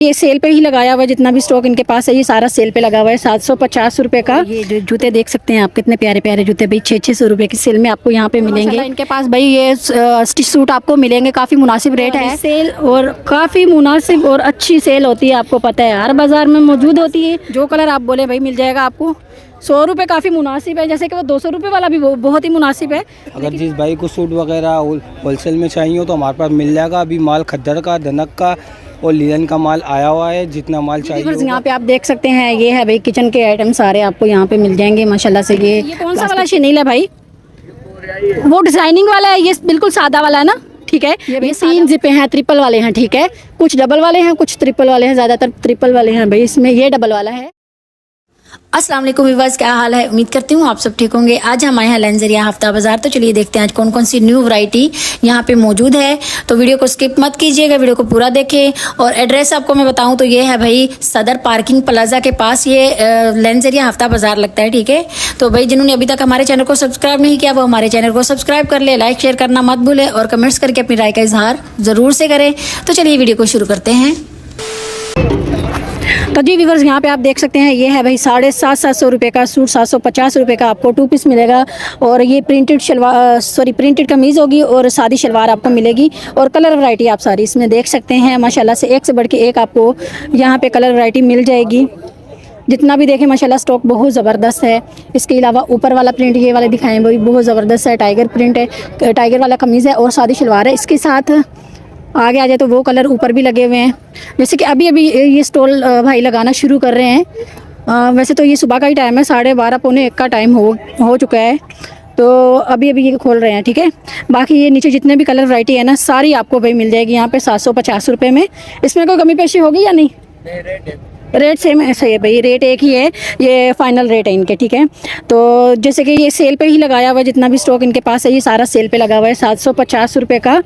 ये सेल पे ही लगाया हुआ है, जितना भी स्टॉक इनके पास है ये सारा सेल पे लगा हुआ है। 750 रुपए का ये जो जूते देख सकते हैं आप, कितने प्यारे प्यारे जूते भाई 600 रुपए की सेल में आपको यहाँ पे मिलेंगे। इनके पास भाई ये स्टिच सूट आपको मिलेंगे, काफ़ी मुनासिब रेट है सेल, और काफ़ी मुनासिब और अच्छी सेल होती है, आपको पता है हर बाज़ार में मौजूद होती है। जो कलर आप बोले भाई मिल जाएगा आपको। 100 रुपये काफ़ी मुनासिब है, जैसे कि वो 200 रुपये वाला भी बहुत ही मुनासिब है। अगर जिस भाई को सूट वगैरह होलसेल में चाहिए हो तो हमारे पास मिल जाएगा। अभी माल खद्दर का, धनक का और लिनन का माल आया हुआ है, जितना माल चाहिए। यहाँ पे आप देख सकते हैं ये है भाई किचन के आइटम सारे आपको यहाँ पे मिल जाएंगे माशाल्लाह से। ये कौन सा वाला शनील है भाई? वो डिजाइनिंग वाला है, ये बिल्कुल सादा वाला है ना, ठीक है। ये 3 जिपे हैं, ट्रिपल वाले हैं, ठीक है। कुछ डबल वाले हैं, कुछ ट्रिपल वाले हैं, ज़्यादातर ट्रिपल वाले हैं भाई। इसमें ये डबल वाला है। अस्सलाम वालेकुम व्यूअर्स, क्या हाल है? उम्मीद करती हूँ आप सब ठीक होंगे। आज हम आए हैं लेंजरिया हफ्ता बाजार, तो चलिए देखते हैं आज कौन कौन सी न्यू वैरायटी यहाँ पे मौजूद है। तो वीडियो को स्किप मत कीजिएगा, वीडियो को पूरा देखें। और एड्रेस आपको मैं बताऊँ तो ये है भाई सदर पार्किंग प्लाजा के पास ये लेंजरिया हफ्ता बाजार लगता है, ठीक है। तो भाई जिन्होंने अभी तक हमारे चैनल को सब्सक्राइब नहीं किया वो हमारे चैनल को सब्सक्राइब कर ले, लाइक शेयर करना मत भूले और कमेंट्स करके अपनी राय का इजहार ज़रूर से करें। तो चलिए वीडियो को शुरू करते हैं। तो जी व्यूअर्स, यहाँ पे आप देख सकते हैं ये है भाई 750 रुपये का सूट, 750 रुपये का आपको 2 पीस मिलेगा। और ये प्रिंटेड प्रिंटेड कमीज़ होगी और सादी शलवार आपको मिलेगी। और कलर वैरायटी आप सारी इसमें देख सकते हैं माशाल्लाह से, एक से बढ़ के एक आपको यहाँ पे कलर वैरायटी मिल जाएगी। जितना भी देखें माशाल्लाह स्टॉक बहुत ज़बरदस्त है। इसके अलावा ऊपर वाला प्रिंट ये वाले दिखाएँ वो भी बहुत ज़बरदस्त है, टाइगर प्रिंट है, टाइगर वाला कमीज़ है और सादी शलवार है। इसके साथ आगे आ जाए तो वो कलर ऊपर भी लगे हुए हैं। जैसे कि अभी अभी ये स्टॉल भाई लगाना शुरू कर रहे हैं। वैसे तो ये सुबह का ही टाइम है, 12:30 पौने 1 का टाइम हो चुका है। तो अभी अभी ये खोल रहे हैं, ठीक है। बाकी ये नीचे जितने भी कलर वैरायटी है ना सारी आपको भाई मिल जाएगी यहाँ पे 750 रुपये में। इसमें कोई कमी पेशी होगी या नहीं? रेट सेम ऐसा ही है भाई, रेट एक ही है, ये फाइनल रेट है इनके, ठीक है। तो जैसे कि ये सेल पे ही लगाया हुआ है, जितना भी स्टॉक इनके पास है ये सारा सेल पे लगा हुआ है 750 रुपये का।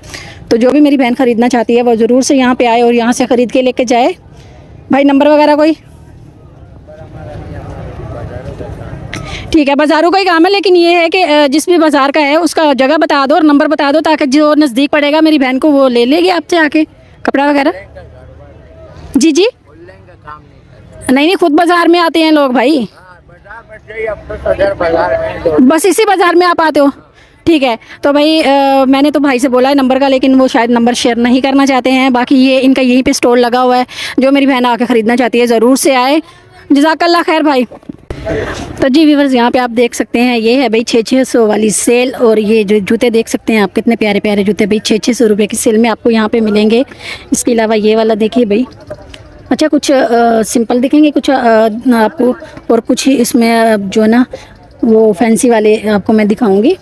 तो जो भी मेरी बहन ख़रीदना चाहती है वो ज़रूर से यहाँ पे आए और यहाँ से ख़रीद के लेके जाए। भाई नंबर वगैरह कोई? ठीक है, बाज़ारों का ही काम है, लेकिन ये है कि जिस भी बाज़ार का है उसका जगह बता दो और नंबर बता दो, ताकि जो नज़दीक पड़ेगा मेरी बहन को वो ले लेगी आपसे आके कपड़ा वगैरह। जी जी, नहीं खुद बाजार में आते हैं लोग भाई, बस इसी बाजार में आप आते हो, ठीक है। तो भाई मैंने तो भाई से बोला है नंबर का, लेकिन वो शायद नंबर शेयर नहीं करना चाहते हैं। बाकी ये इनका यहीं पे स्टॉल लगा हुआ है, जो मेरी बहन आके ख़रीदना चाहती है ज़रूर से आए। जज़ाकल्लाह खैर भाई। तो जी व्यूअर्स, यहाँ पे आप देख सकते हैं ये है भाई 600 वाली सेल। और ये जो जूते देख सकते हैं आप, कितने प्यारे प्यारे जूते भाई 600 रुपये की सेल में आपको यहाँ पे मिलेंगे। इसके अलावा ये वाला देखिए भाई, अच्छा कुछ सिंपल दिखेंगे कुछ आपको, और कुछ ही इसमें जो है ना वो फैंसी वाले आपको मैं दिखाऊंगी।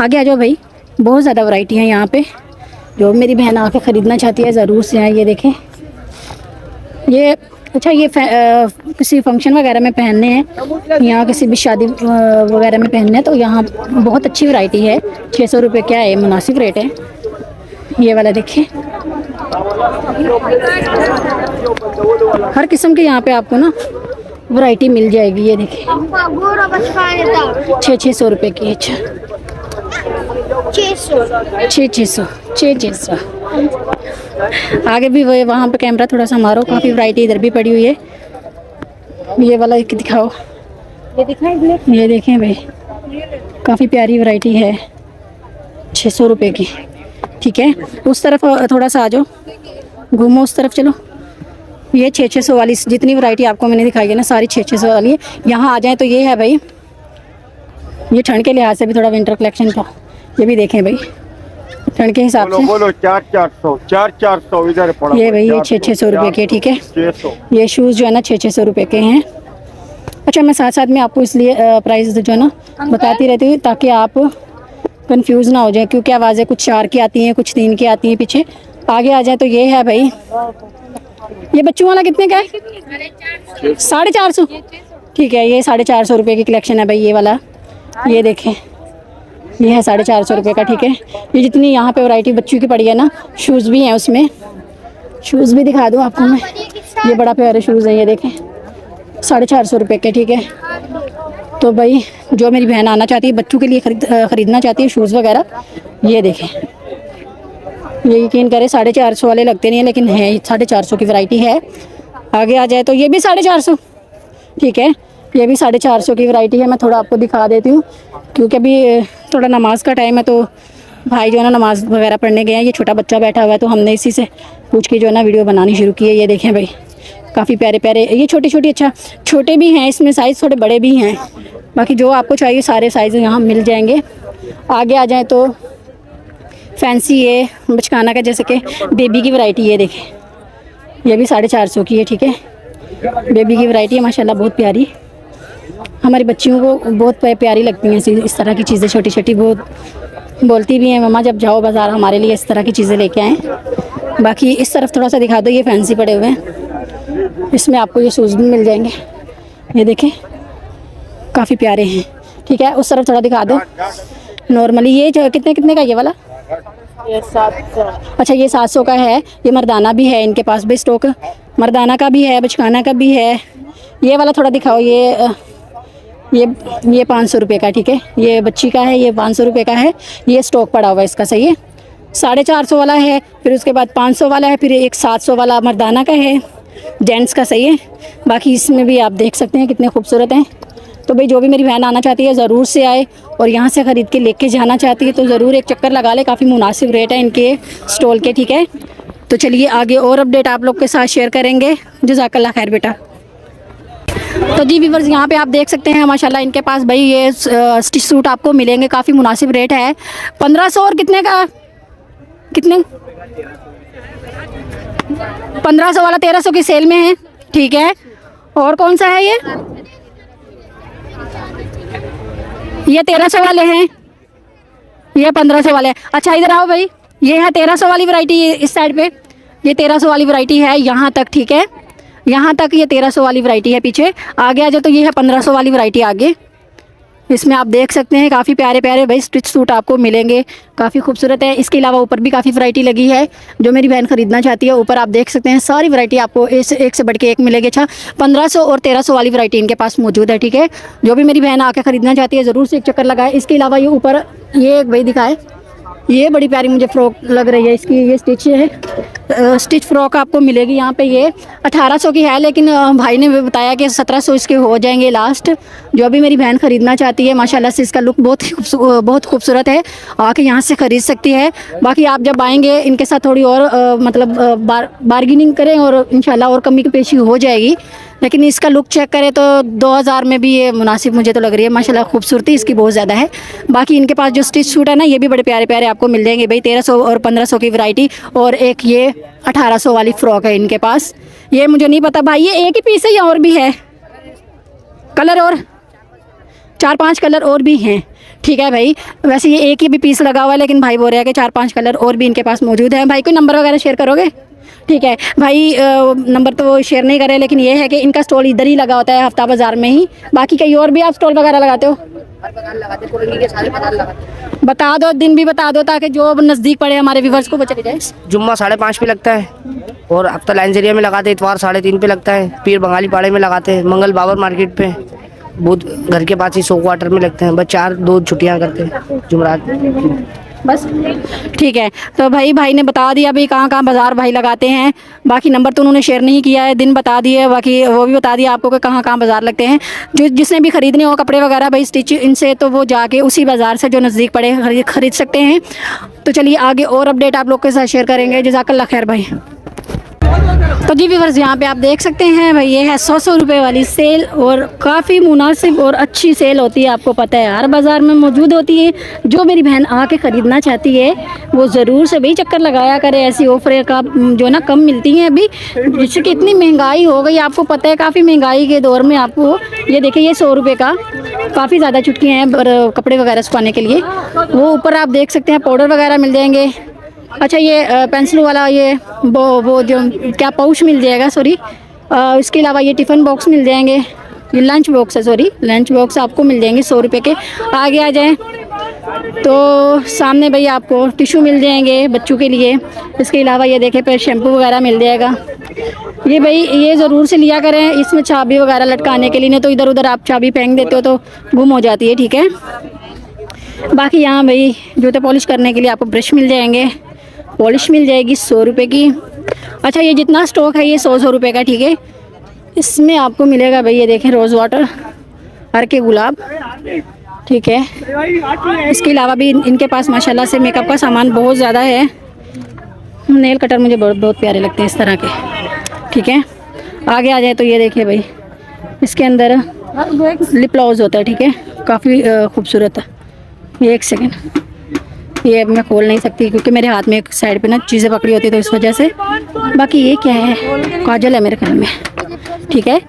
आगे आ जाओ भाई, बहुत ज़्यादा वैरायटी है यहाँ पे, जो मेरी बहन आके ख़रीदना चाहती है ज़रूर से आए। ये देखें, ये अच्छा ये किसी फंक्शन वगैरह में पहनने हैं, यहाँ किसी भी शादी वगैरह में पहनने हैं, तो यहाँ बहुत अच्छी वैरायटी है। 600 रुपये क्या है, मुनासिब रेट है। ये वाला देखिए, हर किस्म के यहाँ पे आपको ना वैरायटी मिल जाएगी। ये देखिए 600 रुपये की। अच्छा 600 आगे भी वहाँ पे कैमरा थोड़ा सा मारो, काफ़ी वैरायटी इधर भी पड़ी हुई है। ये वाला दिखाओ, ये देखें भाई काफ़ी प्यारी वैरायटी है 600 रुपये की, ठीक है। उस तरफ थोड़ा सा आ जाओ, घूमो उस तरफ, चलो। ये 600 वाली जितनी वैरायटी आपको मैंने दिखाई है ना सारी 600 वाली है। यहाँ आ जाए तो ये है भाई, ये ठंड के लिहाज से भी थोड़ा विंटर कलेक्शन का, ये भी देखें भाई ठंड के हिसाब से। बोलो 400 इधर पड़ा। ये भाई ये 600 रुपये के, ठीक है। ये शूज़ जो है ना 600 रुपये के हैं। अच्छा मैं साथ साथ में आपको इसलिए प्राइस जो है ना बताती रहती हूँ ताकि आप कंफ्यूज ना हो जाए, क्योंकि आवाज़ें कुछ 4 की आती हैं, कुछ 3 की आती हैं पीछे। आगे आ जाए तो ये है भाई, ये बच्चों वाला कितने का है? 450, ठीक है। ये 450 रुपये की कलेक्शन है भाई ये वाला, ये देखें ये है 450 रुपये का, ठीक है। ये जितनी यहाँ पे वैरायटी बच्चों की पड़ी है ना, शूज़ भी हैं उसमें, शूज़ भी दिखा दूँ आपको मैं। ये बड़ा प्यारे शूज़ है, ये देखें 450 रुपये के, ठीक है। तो भाई जो मेरी बहन आना चाहती है बच्चों के लिए ख़रीदना चाहती है शूज़ वगैरह, ये देखें ये यकीन करें 450 वाले लगते नहीं हैं, लेकिन है 450 की वैरायटी है। आगे आ जाए तो ये भी 450, ठीक है, ये भी 450 की वैरायटी है। मैं थोड़ा आपको दिखा देती हूँ क्योंकि अभी थोड़ा नमाज का टाइम है, तो भाई जो है ना नमाज वगैरह पढ़ने गए हैं। ये छोटा बच्चा बैठा हुआ है, तो हमने इसी से पूछ के जो है ना वीडियो बनानी शुरू की है। ये देखें भाई, काफ़ी प्यारे प्यारे, ये छोटी छोटी, अच्छा छोटे भी हैं इसमें साइज़, थोड़े बड़े भी हैं। बाकी जो आपको चाहिए सारे साइज़ यहाँ मिल जाएंगे। आगे आ जाएँ तो फैंसी ये बचकाना का, जैसे कि बेबी की वैरायटी, ये देखें, ये भी 450 की है, ठीक है। बेबी की वैरायटी है, माशाल्लाह बहुत प्यारी। हमारी बच्चियों को बहुत प्यारी लगती हैं इस तरह की चीज़ें, छोटी छोटी। बहुत बोलती भी हैं मम्मा जब जाओ बाज़ार हमारे लिए इस तरह की चीज़ें लेके आएँ। बाकी इस तरफ थोड़ा सा दिखा दो, ये फैंसी पड़े हुए हैं, इसमें आपको ये शूज़ भी मिल जाएंगे। ये देखें काफ़ी प्यारे हैं, ठीक है। उस तरफ थोड़ा दिखा दो। नॉर्मली ये कितने कितने का ये वाला? ये 700। अच्छा ये 700 का है। ये मर्दाना भी है इनके पास भी स्टॉक, मर्दाना का भी है, बचकाना का भी है। ये वाला थोड़ा दिखाओ। ये 500 रुपये का, ठीक है। ये बच्ची का है, ये 500 रुपये का है। ये स्टॉक पड़ा हुआ है इसका, सही है। 450 वाला है, फिर उसके बाद 500 वाला है, फिर एक 700 वाला मर्दाना का है, जेंट्स का, सही है। बाकी इसमें भी आप देख सकते हैं कितने खूबसूरत हैं। तो भाई जो भी मेरी बहन आना चाहती है ज़रूर से आए, और यहाँ से ख़रीद के लेके जाना चाहती है तो ज़रूर एक चक्कर लगा ले। काफ़ी मुनासिब रेट है इनके स्टॉल के, ठीक है। तो चलिए आगे और अपडेट आप लोग के साथ शेयर करेंगे। जज़ाकल्लाह खैर बेटा। तो जी व्यूअर्स, यहाँ पे आप देख सकते हैं माशाल्लाह इनके पास भाई ये स्टिच सूट आपको मिलेंगे, काफ़ी मुनासिब रेट है। 1500 और कितने का, कितने 1500 वाला 1300 की सेल में है, ठीक है। और कौन सा है ये 1300 वाले हैं, ये 1500 वाले हैं। अच्छा इधर आओ भाई, ये है 1300 वाली वैरायटी, इस साइड पे ये 1300 वाली वैरायटी है यहाँ तक, ठीक है। यहाँ तक ये 1300 वाली वैरायटी है। पीछे आगे आ जाओ तो ये है 1500 वाली वैरायटी आगे। इसमें आप देख सकते हैं काफ़ी प्यारे प्यारे भाई स्टिच सूट आपको मिलेंगे, काफ़ी खूबसूरत है। इसके अलावा ऊपर भी काफ़ी वैरायटी लगी है, जो मेरी बहन ख़रीदना चाहती है। ऊपर आप देख सकते हैं सारी वैरायटी आपको एक से बढ़ के एक मिलेगी। अच्छा 1500 और 1300 वाली वैरायटी इनके पास मौजूद है, ठीक है। जो भी मेरी बहन आके ख़रीदना चाहती है ज़रूर से एक चक्कर लगाए। इसके अलावा ये ऊपर ये एक भाई दिखाए, ये बड़ी प्यारी मुझे फ़्रॉक लग रही है इसकी। ये स्टिच है, स्टिच फ्रॉक आपको मिलेगी यहाँ पे। ये 1800 की है, लेकिन भाई ने बताया कि 1700 इसके हो जाएंगे लास्ट। जो भी मेरी बहन ख़रीदना चाहती है माशाल्लाह से इसका लुक बहुत खूबसूरत है, आके यहाँ से ख़रीद सकती है। बाकी आप जब आएंगे इनके साथ थोड़ी और मतलब बार्गेनिंग करें और इंशाल्लाह और कमी पेशी हो जाएगी। लेकिन इसका लुक चेक करें तो 2000 में भी ये मुनासिब मुझे तो लग रही है। माशाल्लाह खूबसूरती इसकी बहुत ज़्यादा है। बाकी इनके पास जो स्टिच सूट है ना, ये भी बड़े प्यारे प्यारे आपको मिल जाएंगे भाई। 1300 और 1500 की वैरायटी, और एक ये 1800 वाली फ़्रॉक है इनके पास। ये मुझे नहीं पता भाई ये एक ही पीस है या और भी है कलर, और 4-5 कलर और भी हैं, ठीक है भाई। वैसे ये एक ही भी पीस लगा हुआ है, लेकिन भाई बोल रहे हैं कि 4-5 कलर और भी इनके पास मौजूद है। भाई कोई नंबर वगैरह शेयर करोगे? ठीक है भाई, नंबर तो शेयर नहीं करें, लेकिन ये है कि इनका स्टॉल इधर ही लगा होता है हफ्ता बाज़ार में ही। बाकी कहीं और भी आप स्टॉल वगैरह लगाते हो? बता दो, दिन भी बता दो ताकि जो नज़दीक पड़े हमारे व्यूवर्स को वो चले जाए। जुम्मा 5:30 पे लगता है, और हफ्ता लाइंजरिया में लगाते हैं, इतवार 3:30 पे लगता है, पीर बंगाली पाड़े में लगाते हैं, मंगल बाबर मार्केट पे, बुध घर के पास ही सो क्वार्टर में लगते हैं। बस 4-2 छुट्टियाँ करते हैं जुमरात बस, ठीक है। तो भाई ने बता दिया भाई कहाँ बाज़ार भाई लगाते हैं। बाकी नंबर तो उन्होंने शेयर नहीं किया है, दिन बता दिए, बाकी वो भी बता दिया आपको कि कहाँ बाज़ार लगते हैं। जिसने भी ख़रीदने हो कपड़े वगैरह भाई स्टिच इनसे, तो वो जाके उसी बाज़ार से जो नज़दीक पड़े खरीद सकते हैं। तो चलिए आगे और अपडेट आप लोग के साथ शेयर करेंगे। जज़ाकल्लाह खैर भाई। तो जी व्यूअर्स, यहाँ पे आप देख सकते हैं भाई, ये है 100 रुपये वाली सेल, और काफ़ी मुनासिब और अच्छी सेल होती है। आपको पता है हर बाज़ार में मौजूद होती है। जो मेरी बहन आके ख़रीदना चाहती है वो ज़रूर से भाई चक्कर लगाया करे। ऐसी ऑफर का जो ना कम मिलती हैं अभी, जिससे कि इतनी महंगाई हो गई, आपको पता है काफ़ी महंगाई के दौर में। आपको ये देखिए, ये 100 रुपये का काफ़ी ज़्यादा चुटकियाँ हैं कपड़े वगैरह सुखाने के लिए। वो ऊपर आप देख सकते हैं पाउडर वगैरह मिल जाएंगे। अच्छा ये पेंसिल वाला, ये वो जो क्या पाउच मिल जाएगा, सॉरी। इसके अलावा ये टिफ़िन बॉक्स मिल जाएंगे, ये लंच बॉक्स है, सॉरी लंच बॉक्स आपको मिल जाएंगे 100 रुपये के। आगे आ जाएं तो सामने भाई आपको टिशू मिल जाएंगे बच्चों के लिए। इसके अलावा ये देखें फिर शैम्पू वगैरह मिल जाएगा। ये भाई ये ज़रूर से लिया करें, इसमें चाबी वगैरह लटकाने के लिए, नहीं तो इधर उधर आप चाबी फेंक देते हो तो गुम हो जाती है, ठीक है। बाकी यहाँ भाई जूते पॉलिश करने के लिए आपको ब्रश मिल जाएंगे। पॉलिश मिल जाएगी 100 रुपये की। अच्छा ये जितना स्टॉक है ये 100 रुपये का, ठीक है। इसमें आपको मिलेगा भाई ये देखें रोज़ वाटर, हर के गुलाब, ठीक है। इसके अलावा भी इनके पास माशाल्लाह से मेकअप का सामान बहुत ज़्यादा है। नेल कटर मुझे बहुत प्यारे लगते हैं इस तरह के, ठीक है। आगे आ जाए तो ये देखिए भाई, इसके अंदर लिप लॉज होता है, ठीक है, काफ़ी खूबसूरत है। ये एक सेकेंड, ये अब मैं खोल नहीं सकती क्योंकि मेरे हाथ में एक साइड पे ना चीज़ें पकड़ी होती है तो इस वजह से। बाकी ये क्या है, काजल है मेरे ख्याल में, ठीक है।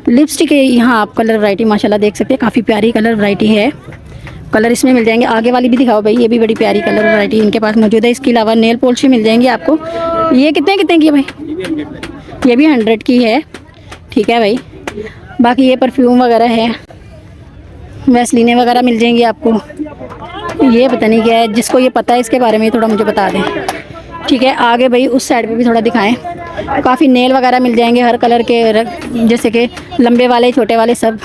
लिपस्टिक है, यहाँ आप कलर वैरायटी माशाल्लाह देख सकते हैं, काफ़ी प्यारी कलर वैरायटी है। कलर इसमें मिल जाएंगे। आगे वाली भी दिखाओ भाई, ये भी बड़ी प्यारी कलर वैरायटी इनके पास मौजूद है। इसके अलावा नेल पॉलिश मिल जाएंगी आपको। ये कितने की है भाई? ये भी 100 की है, ठीक है भाई। बाकी ये परफ्यूम वगैरह है, वैसलीने वगैरह मिल जाएंगी आपको। ये पता नहीं क्या है, जिसको ये पता है इसके बारे में थोड़ा मुझे बता दें, ठीक है। आगे भाई उस साइड पे भी थोड़ा दिखाएं। काफ़ी नेल वगैरह मिल जाएंगे हर कलर के, जैसे कि लंबे वाले छोटे वाले सब।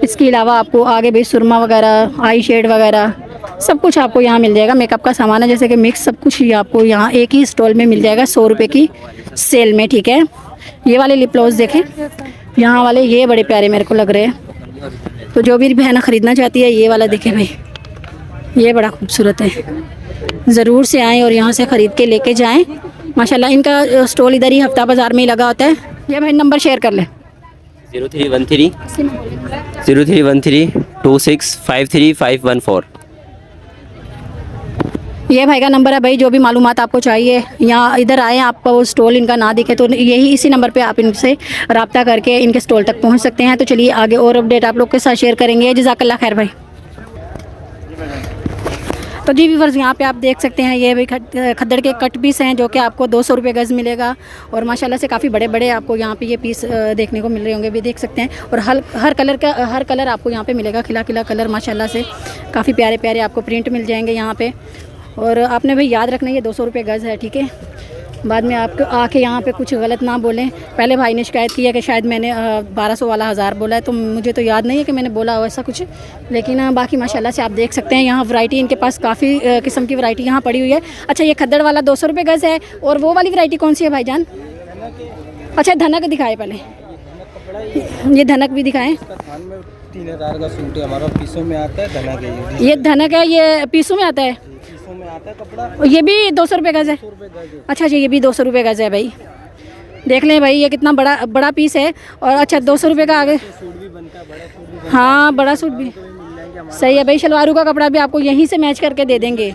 इसके अलावा आपको आगे भाई सुरमा वगैरह, आई शेड वगैरह सब कुछ आपको यहाँ मिल जाएगा। मेकअप का सामान है जैसे कि मिक्स, सब कुछ ही आपको यहाँ एक ही स्टॉल में मिल जाएगा 100 रुपये की सेल में, ठीक है। ये वाले लिप ग्लॉस देखें, यहाँ वाले ये बड़े प्यारे मेरे को लग रहे हैं। तो जो भी बहन ख़रीदना चाहती है ये वाला देखें भाई, ये बड़ा खूबसूरत है। ज़रूर से आएँ और यहाँ से ख़रीद के लेके जाएँ। माशाल्लाह इनका स्टॉल इधर ही हफ्ता बाज़ार में ही लगा होता है। ये भाई नंबर शेयर कर लें। 0313 2653 ये भाई का नंबर है भाई। जो भी मालूमात आपको चाहिए यहाँ इधर आए, आपको वो स्टॉल इनका ना दिखे तो यही इसी नंबर पे आप इनसे रब्ता करके इनके स्टॉल तक पहुँच सकते हैं। तो चलिए आगे और अपडेट आप लोग के साथ शेयर करेंगे। जज़ाकल्लाह खैर भाई। तो जी व्यूअर्स, यहाँ पे आप देख सकते हैं ये भाई खद्दड़ के कट पीस हैं जो कि आपको 200 रुपये गज़ मिलेगा। और माशाल्लाह से काफ़ी बड़े बड़े आपको यहाँ पे ये पीस देखने को मिल रहे होंगे, भी देख सकते हैं। और हर कलर आपको यहाँ पे मिलेगा, खिला खिला कलर माशाल्लाह से काफ़ी प्यारे प्यारे आपको प्रिंट मिल जाएंगे यहाँ पे। और आपने भाई याद रखना ये 200 रुपये गज़ है, ठीक है। बाद में आपको आके यहाँ पे कुछ गलत ना बोलें। पहले भाई ने शिकायत की है कि शायद मैंने 1200 वाला 1000 बोला है, तो मुझे तो याद नहीं है कि मैंने बोला हो ऐसा कुछ। लेकिन बाकी माशाल्लाह से आप देख सकते हैं यहाँ वैरायटी इनके पास काफ़ी किस्म की वैरायटी यहाँ पड़ी हुई है। अच्छा ये खद्दड़ वाला 200 रुपये गज़ है। और वो वाली वैरायटी कौन सी है भाईजान? अच्छा धनक दिखाए पहले, ये धनक भी दिखाएँ। 3000 का सूट है हमारा, पीसों में आता है धनक है। ये धनक है, ये पीसों में आता है, पीसों में आता है कपड़ा। ये भी 200 रुपये गज़ है। अच्छा ये भी 200 रुपये गज़ है भाई। देख लें भाई ये कितना बड़ा पीस है। और अच्छा 200 रुपये का आगे सूट भी बनता है, बड़ा सूट भी हाँ बड़ा सूट भी सही है भाई। शलवारों का कपड़ा भी आपको यहीं से मैच करके दे देंगे,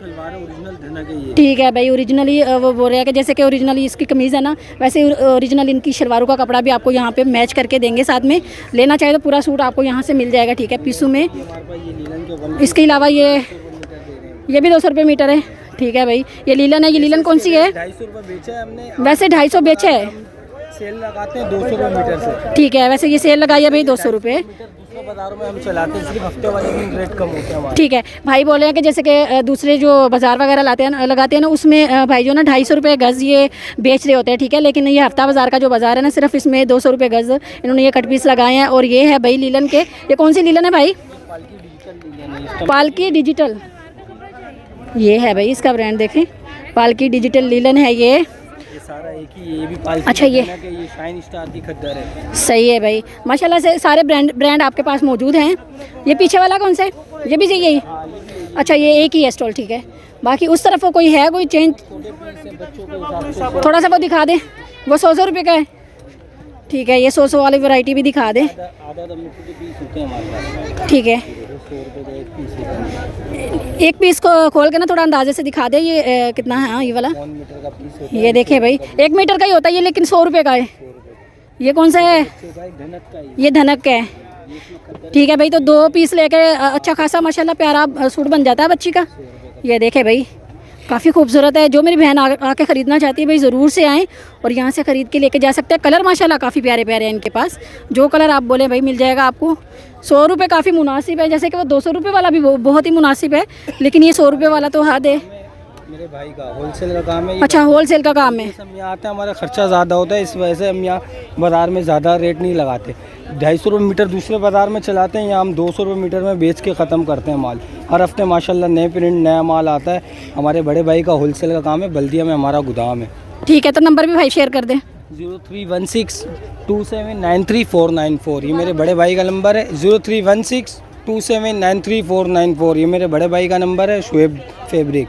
ठीक है भाई। ओरिजिनली वो बोल रहे हैं कि जैसे कि ओरिजिनली इसकी कमीज़ है ना, वैसे ओरिजिनल इनकी शलवारों का कपड़ा भी आपको यहाँ पे मैच करके देंगे साथ में। लेना चाहे तो पूरा सूट आपको यहाँ से मिल जाएगा, ठीक है, पीसू में। इसके अलावा ये भी 200 रुपये मीटर है, ठीक है भाई। ये लीलन है, ये लीलन कौन सी है? 250 रुपये बेचा है हमने, वैसे 250 बेचे है, सेल लगाते हैं 200 रुपये मीटर से, ठीक है। वैसे ये सेल लगाई है भाई 200 रुपये, दूसरे बाजारों में हम चलाते हैं, सिर्फ हफ्ते वाले दिन रेट कम होते हैं हमारे, ठीक है। भाई बोले हैं कि जैसे कि दूसरे जो बाज़ार वगैरह लगाते हैं ना, उसमें भाई जो ना 250 रुपये गज़ ये बेच रहे होते हैं, ठीक है। लेकिन ये हफ्ता बाज़ार का जो बाज़ार है ना, सिर्फ इसमें 200 रुपये गज़ इन्होंने ये कट पीस लगाए हैं। और ये है भाई लीलन के, ये कौन सी लीलन है भाई? पालकी डिजिटल, ये है भाई इसका ब्रांड, देखें पालकी डिजिटल लीलन है ये सारा एक ही। ये भी पालकी, अच्छा ये शाइन स्टार की खद्दड़ है, सही है भाई। माशाल्लाह से सारे ब्रांड आपके पास मौजूद हैं। ये पीछे वाला कौन सा है? ये भी यही? अच्छा ये एक ही है स्टॉल, ठीक है। बाकी उस तरफ कोई है कोई चेंज? थोड़ा सा वो दिखा दें, वो 100 रुपये का है, ठीक है। ये 100 वाली वैरायटी भी दिखा दें, ठीक है। एक पीस को खोल के ना थोड़ा अंदाजे से दिखा दे, ये कितना है? हाँ ये वाला, ये देखे भाई 1 मीटर का ही होता है ये, लेकिन 100 रुपये का है। ये कौन सा है? ये धनक का है, ठीक है भाई। तो 2 पीस लेके अच्छा खासा माशाल्लाह प्यारा सूट बन जाता है बच्ची का। ये देखे भाई काफ़ी खूबसूरत है। जो मेरी बहन आके ख़रीदना चाहती है भाई ज़रूर से आएँ और यहाँ से ख़रीद के लेके जा सकते हैं। कलर माशाल्लाह काफ़ी प्यारे प्यारे हैं इनके पास, जो कलर आप बोलें भाई मिल जाएगा आपको। 100 रुपये काफ़ी मुनासिब है, जैसे कि वो 200 रुपये वाला भी बहुत ही मुनासिब है, लेकिन ये 100 रुपये वाला तो हद है। मेरे भाई का होलसेल का काम है। अच्छा, होलसेल का काम है। हम यहाँ आते हैं, हमारा खर्चा ज़्यादा होता है, इस वजह से हम यहाँ बाज़ार में ज़्यादा रेट नहीं लगाते। 250 रुपये मीटर दूसरे बाज़ार में चलाते हैं, यहाँ हम 200 रुपये मीटर में बेच के ख़त्म करते हैं माल। हर हफ्ते माशाल्लाह नए प्रिंट नया माल आता है। हमारे बड़े भाई का होलसेल का काम है, बल्दिया में हमारा गोदाम है। ठीक है, तो नंबर भी भाई शेयर कर दें। 031627939494, ये मेरे बड़े भाई का नंबर है। 031627939494, ये मेरे बड़े भाई का नंबर है। शुएब फैब्रिक,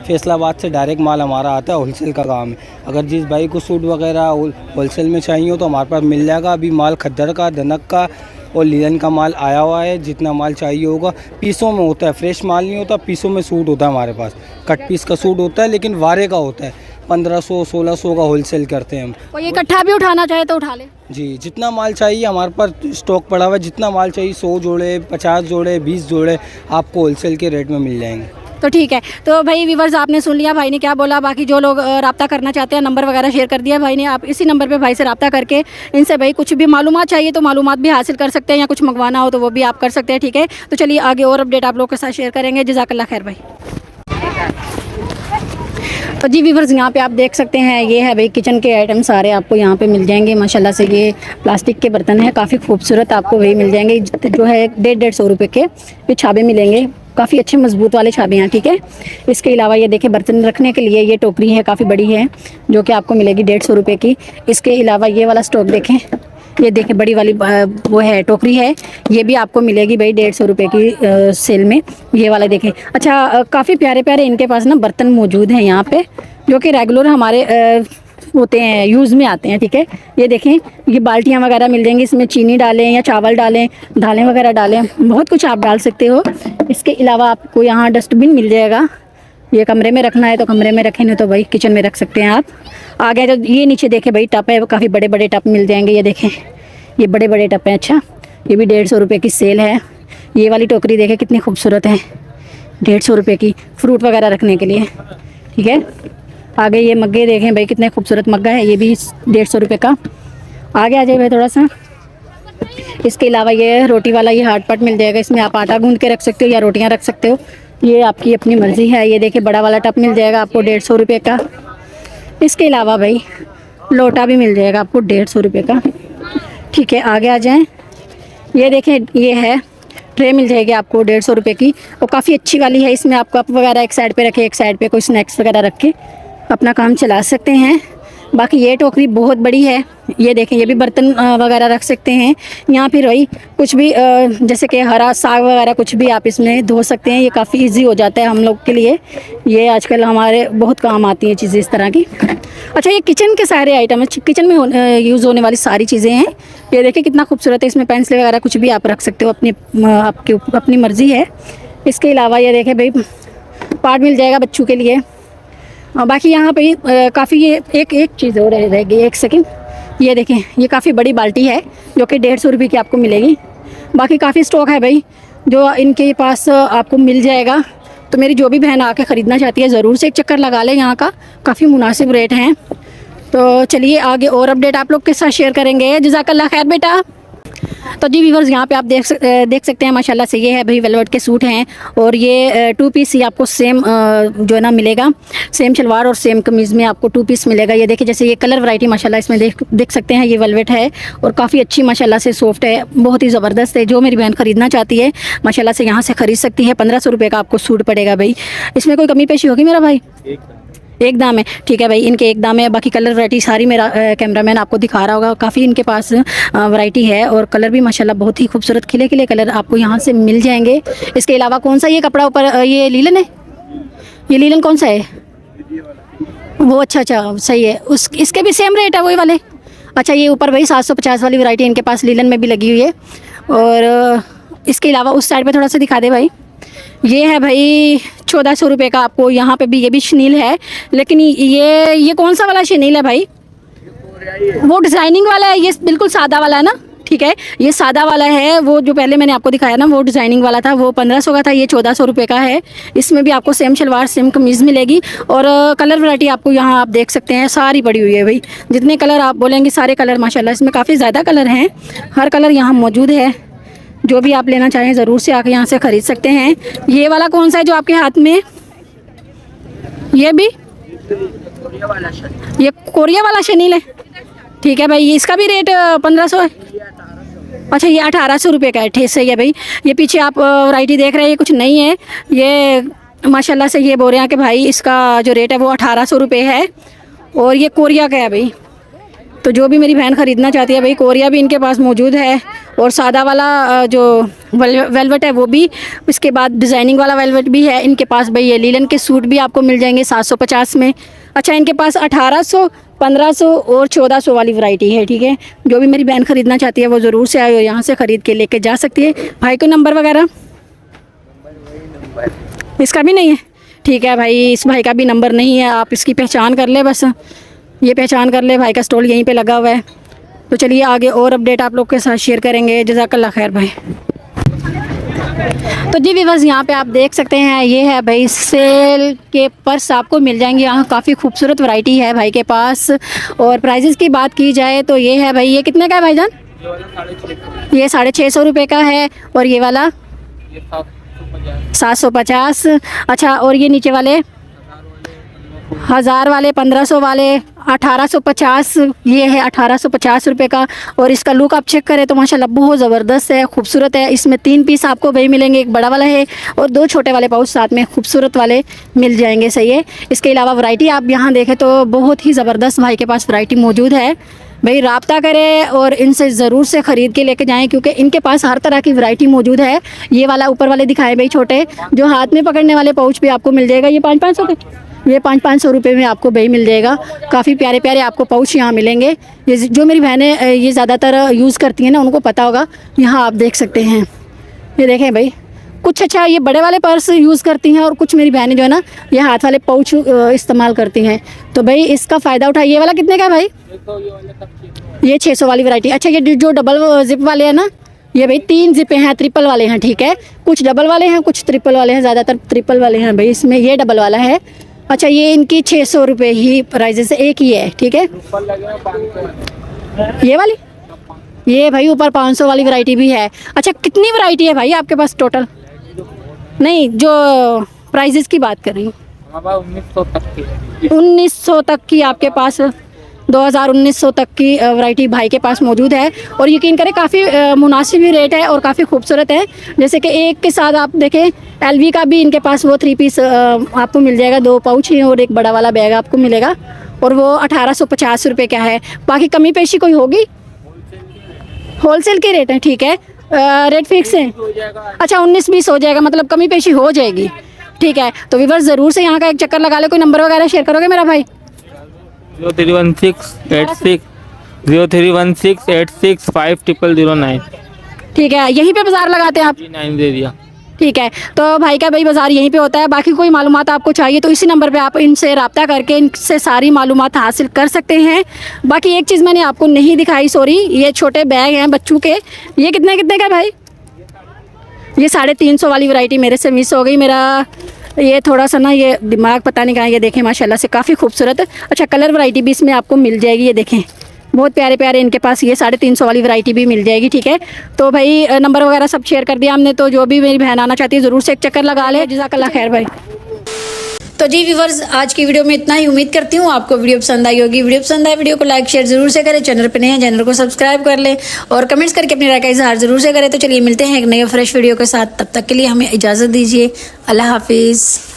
फैसलाबाद से डायरेक्ट माल हमारा आता है, होलसेल का काम है। अगर जिस भाई को सूट वगैरह होलसेल में चाहिए हो तो हमारे पास मिल जाएगा। अभी माल खद्दर का, धनक का और लिलन का माल आया हुआ है। जितना माल चाहिए होगा पीसों में होता है, फ्रेश माल नहीं होता, पीसों में सूट होता है हमारे पास। कट पीस का सूट होता है, लेकिन वारे का होता है। 1500-1600 का होलसेल करते हैं हम। और ये इकट्ठा भी उठाना चाहे तो उठा ले। जी, जितना माल चाहिए हमारे पास स्टॉक पड़ा हुआ है। जितना माल चाहिए 100 जोड़े, 50 जोड़े, 20 जोड़े आपको होलसेल के रेट में मिल जाएंगे। तो ठीक है, तो भाई व्यूवर्स आपने सुन लिया भाई ने क्या बोला। बाकी जो लोग रब्ता करना चाहते हैं, नंबर वगैरह शेयर कर दिया भाई ने। आप इसी नंबर पे भाई से रब्ता करके इनसे भाई कुछ भी मालूमात चाहिए तो मालूमात भी हासिल कर सकते हैं, या कुछ मंगवाना हो तो वो भी आप कर सकते हैं। ठीक है, तो चलिए आगे और अपडेट आप लोग के साथ शेयर करेंगे। जज़ाकल्लाह खैर भाई। तो जी व्यूवर्स, यहाँ पे आप देख सकते हैं, ये है भाई किचन के आइटम सारे आपको यहाँ पे मिल जाएंगे माशाल्लाह से। ये प्लास्टिक के बर्तन है, काफ़ी खूबसूरत आपको वही मिल जाएंगे। जो है 150-150 रुपये के ये छाबे मिलेंगे, काफ़ी अच्छे मजबूत वाले छाबे हैं। ठीक है, इसके अलावा ये देखें बर्तन रखने के लिए ये टोकरी है, काफ़ी बड़ी है, जो कि आपको मिलेगी 150 रुपये की। इसके अलावा ये वाला स्टॉक देखें, ये देखें बड़ी वाली वो है टोकरी है, ये भी आपको मिलेगी भाई 150 रुपये की सेल में। ये वाला देखें। अच्छा, काफ़ी प्यारे प्यारे इनके पास ना बर्तन मौजूद हैं यहाँ पे, जो कि रेगुलर हमारे होते हैं, यूज़ में आते हैं। ठीक है, ये देखें, ये बाल्टियाँ वगैरह मिल जाएंगी, इसमें चीनी डालें या चावल डालें, दालें वगैरह डालें, बहुत कुछ आप डाल सकते हो। इसके अलावा आपको यहाँ डस्टबिन मिल जाएगा। ये कमरे में रखना है तो कमरे में रखें, नहीं तो भाई किचन में रख सकते हैं आप। आगे जो ये नीचे देखें भाई टप है, वो काफ़ी बड़े बड़े टप मिल जाएंगे। ये देखें, ये बड़े बड़े टप हैं। अच्छा, ये भी 150 रुपये की सेल है। ये वाली टोकरी देखें कितनी खूबसूरत है, 150 रुपये की, फ्रूट वगैरह रखने के लिए। ठीक है, आगे ये मग्गे देखें भाई, कितने खूबसूरत मग्गा है, ये भी 150 रुपये का। आगे आ जाए भाई थोड़ा सा। इसके अलावा ये रोटी वाला ये हाट पट मिल जाएगा, इसमें आप आटा गूंद के रख सकते हो या रोटियां रख सकते हो, ये आपकी अपनी मर्ज़ी है। ये देखिए बड़ा वाला टप मिल जाएगा आपको 150 रुपये का। इसके अलावा भाई लोटा भी मिल जाएगा आपको 150 रुपये का। ठीक है, आगे आ जाएँ। ये देखें, ये है ट्रे मिल जाएगी आपको 150 रुपये की, और काफ़ी अच्छी वाली है। इसमें आप कप वगैरह एक साइड पे रखे, एक साइड पे कोई स्नैक्स वगैरह रख के अपना काम चला सकते हैं। बाकी ये टोकरी बहुत बड़ी है, ये देखें, ये भी बर्तन वगैरह रख सकते हैं। यहाँ फिर वही कुछ भी जैसे कि हरा साग वगैरह कुछ भी आप इसमें धो सकते हैं। ये काफ़ी इजी हो जाता है हम लोग के लिए, ये आजकल हमारे बहुत काम आती हैं चीज़ें इस तरह की। अच्छा, ये किचन के सारे आइटम है, किचन में यूज़ होने वाली सारी चीज़ें हैं। ये देखिए कितना खूबसूरत है, इसमें पेंसिल वगैरह कुछ भी आप रख सकते हो, आपकी अपनी मर्ज़ी है। इसके अलावा ये देखें भाई पार्ट मिल जाएगा बच्चों के लिए। बाकी यहाँ पे काफ़ी ये एक चीज़ और रहेगी, एक सेकंड। ये देखें, ये काफ़ी बड़ी बाल्टी है जो कि 150 रुपये की आपको मिलेगी। बाकी काफ़ी स्टॉक है भाई जो इनके पास आपको मिल जाएगा। तो मेरी जो भी बहन आके ख़रीदना चाहती है ज़रूर से एक चक्कर लगा लें, यहाँ का काफ़ी मुनासिब रेट हैं। तो चलिए आगे और अपडेट आप लोग के साथ शेयर करेंगे। जज़ाकल्लाह खैर बेटा। तो जी व्यूवर्स, यहाँ पे आप देख सकते हैं माशाल्लाह से, ये है भाई वेलवेट के सूट हैं, और ये 2 पीस ही आपको सेम जो है ना मिलेगा, सेम शलवार और सेम कमीज़ में आपको 2 पीस मिलेगा। ये देखिए, जैसे ये कलर वैरायटी माशाल्लाह इसमें देख सकते हैं, ये वेलवेट है और काफ़ी अच्छी माशाल्लाह से सॉफ्ट है, बहुत ही ज़बरदस्त है। जो मेरी बहन ख़रीदना चाहती है माशाल्लाह से यहाँ से ख़रीद सकती है। 1500 रुपये का आपको सूट पड़ेगा भाई। इसमें कोई कमी पेशी होगी मेरा भाई? एक दाम है। ठीक है भाई, इनके एक दाम है। बाकी कलर वैरायटी सारी मेरा कैमरामैन आपको दिखा रहा होगा, काफ़ी इनके पास वैरायटी है, और कलर भी माशाल्लाह बहुत ही खूबसूरत खिले खिले कलर आपको यहाँ से मिल जाएंगे। इसके अलावा कौन सा ये कपड़ा ऊपर, ये लीलन है, ये लीलन कौन सा है वो? अच्छा सही है, इसके भी सेम रेट है वही वाले? अच्छा, ये ऊपर भाई 750 वाली वैरायटी इनके पास लीलन में भी लगी हुई है। और इसके अलावा उस साइड पे थोड़ा सा दिखा दे भाई, ये है भाई 1400 रुपये का आपको। यहाँ पे भी ये भी शनील है, लेकिन ये कौन सा वाला शनील है भाई? वो डिज़ाइनिंग वाला है, ये बिल्कुल सादा वाला है ना? ठीक है, ये सादा वाला है। वो जो पहले मैंने आपको दिखाया ना, वो डिज़ाइनिंग वाला था, वो 1500 का था, ये 1400 रुपये का है। इसमें भी आपको सेम शलवार सेम कमीज़ मिलेगी, और कलर वैरायटी आपको यहाँ आप देख सकते हैं सारी पड़ी हुई है भाई। जितने कलर आप बोलेंगे सारे कलर माशाल्लाह, इसमें काफ़ी ज़्यादा कलर हैं, हर कलर यहाँ मौजूद है। जो भी आप लेना चाहें ज़रूर से आके यहाँ से ख़रीद सकते हैं। ये वाला कौन सा है जो आपके हाथ में? ये भी, ये कोरिया वाला शनील है, ठीक है भाई। इसका भी रेट 1500 है। अच्छा, ये 1800 रुपये का है। ठीक, सही है भाई। ये पीछे आप वैरायटी देख रहे हैं, ये कुछ नहीं है, ये माशाल्लाह से ये बोल रहे हैं कि भाई इसका जो रेट है वो 1800 रुपये है और ये कोरिया का है भाई। तो जो भी मेरी बहन ख़रीदना चाहती है भाई, कोरिया भी इनके पास मौजूद है और सादा वाला जो वेलवेट है वो भी, इसके बाद डिज़ाइनिंग वाला वेलवेट भी है इनके पास भाई। ये लीलन के सूट भी आपको मिल जाएंगे 750 में। अच्छा, इनके पास 1800, 1500 और 1400 वाली वैरायटी है, ठीक है। जो भी मेरी बहन ख़रीदना चाहती है वो ज़रूर से आए और यहाँ से ख़रीद के लेके जा सकती है। भाई को नंबर वगैरह इसका भी नहीं है, ठीक है भाई। इस भाई का भी नंबर नहीं है, आप इसकी पहचान कर ले, बस ये पहचान कर ले, भाई का स्टॉल यहीं पे लगा हुआ है। तो चलिए आगे और अपडेट आप लोग के साथ शेयर करेंगे। जज़ाकल्लाह खैर भाई। तो जी व्यूअर्स, यहाँ पे आप देख सकते हैं, ये है भाई सेल के पर्स आपको मिल जाएंगे यहाँ। काफ़ी खूबसूरत वैरायटी है भाई के पास। और प्राइजेस की बात की जाए तो ये है भाई, ये कितने का है भाईजान? ये 650 रुपये का है। और ये वाला 750। अच्छा, और ये नीचे वाले 1000 वाले, 1500 वाले 1850, ये है 1850 रुपये का। और इसका लुक आप चेक करें तो माशाल्लाह बहुत ज़बरदस्त है, खूबसूरत है। इसमें 3 पीस आपको भाई मिलेंगे, एक बड़ा वाला है और 2 छोटे वाले पाउच साथ में खूबसूरत वाले मिल जाएंगे, सही है। इसके अलावा वैरायटी आप यहाँ देखें तो बहुत ही ज़बरदस्त भाई के पास वैरायटी मौजूद है भाई। राब्ता करें और इनसे ज़रूर से ख़रीद के लेके जाएं क्योंकि इनके पास हर तरह की वैरायटी मौजूद है। ये वाला ऊपर वाले दिखाएं भाई, छोटे जो हाथ में पकड़ने वाले पाउच भी आपको मिल जाएगा। ये 500 के, ये 500 रुपये में आपको भाई मिल जाएगा। काफ़ी प्यारे प्यारे आपको पाउच यहाँ मिलेंगे। ये जो मेरी बहनें ये ज़्यादातर यूज़ करती हैं ना, उनको पता होगा। यहाँ आप देख सकते हैं, ये देखें भाई कुछ। अच्छा, ये बड़े वाले पर्स यूज़ करती हैं और कुछ मेरी बहनें जो है ना ये हाथ वाले पाउच इस्तेमाल करती हैं। तो भाई इसका फ़ायदा उठाइए। ये वाला कितने का है भाई? ये 600 वाली वैरायटी। अच्छा, ये जो डबल जिप वाले हैं ना, ये भाई 3 जिपे हैं, ट्रिपल वाले हैं, ठीक है। कुछ डबल वाले हैं, कुछ ट्रिपल वाले हैं, ज़्यादातर ट्रिपल वाले हैं भाई। इसमें ये डबल वाला है। अच्छा, ये इनकी 600 रुपये ही प्राइजेस, एक ही है, ठीक है। ये वाली, ये भाई ऊपर 500 वाली वैरायटी भी है। अच्छा, कितनी वैरायटी है भाई आपके पास टोटल? नहीं, जो प्राइजेस की बात कर रही हूँ। 1900 तक की आपके पास, 2000-1900 तक की वैरायटी भाई के पास मौजूद है। और यकीन करें काफ़ी मुनासिब भी रेट है और काफ़ी खूबसूरत है। जैसे कि एक के साथ आप देखें, एलवी का भी इनके पास वो 3 पीस आपको मिल जाएगा, 2 पाउच हैं और एक बड़ा वाला बैग आपको मिलेगा और वो 1850 रुपये का है। बाकी कमी पेशी कोई होगी? होलसेल के रेट हैं, ठीक है। रेट फिक्स है? अच्छा, 19-20 हो जाएगा, मतलब कमी पेशी हो जाएगी, ठीक है। तो व्यूअर्स ज़रूर से यहाँ का एक चक्कर लगा ले। कोई नंबर वगैरह शेयर करोगे मेरा भाई? 031686 ठीक है। यहीं पे बाज़ार लगाते हैं आप? 9 दे दिया, ठीक है। तो भाई का भाई बाज़ार यहीं पे होता है। बाकी कोई मालूमात आपको चाहिए तो इसी नंबर पे आप इनसे रब्ता करके इनसे सारी मालूमात हासिल कर सकते हैं। बाकी एक चीज़ मैंने आपको नहीं दिखाई, सॉरी, ये छोटे बैग हैं बच्चों के। ये कितने कितने का भाई? ये 350 वाली वैरायटी मेरे से मिस हो गई। मेरा ये थोड़ा सा ना ये दिमाग पता नहीं कहाँ। ये देखें माशाल्लाह से काफ़ी खूबसूरत। अच्छा, कलर वैरायटी भी इसमें आपको मिल जाएगी। ये देखें बहुत प्यारे प्यारे इनके पास ये 350 वाली वैरायटी भी मिल जाएगी, ठीक है। तो भाई नंबर वगैरह सब शेयर कर दिया हमने। तो जो भी मेरी बहन आना चाहती है ज़रूर से एक चक्कर लगा ले। जज़ाकल्लाह खैर भाई। तो जी व्यूअर्स, आज की वीडियो में इतना ही। उम्मीद करती हूँ आपको वीडियो पसंद आई होगी। वीडियो पसंद आए वीडियो को लाइक शेयर जरूर से करें। चैनल पर नए हैं चैनल को सब्सक्राइब कर लें और कमेंट्स करके अपनी राय का इजहार जरूर से करें। तो चलिए मिलते हैं एक नए फ्रेश वीडियो के साथ। तब तक के लिए हमें इजाज़त दीजिए। अल्लाह हाफिज़।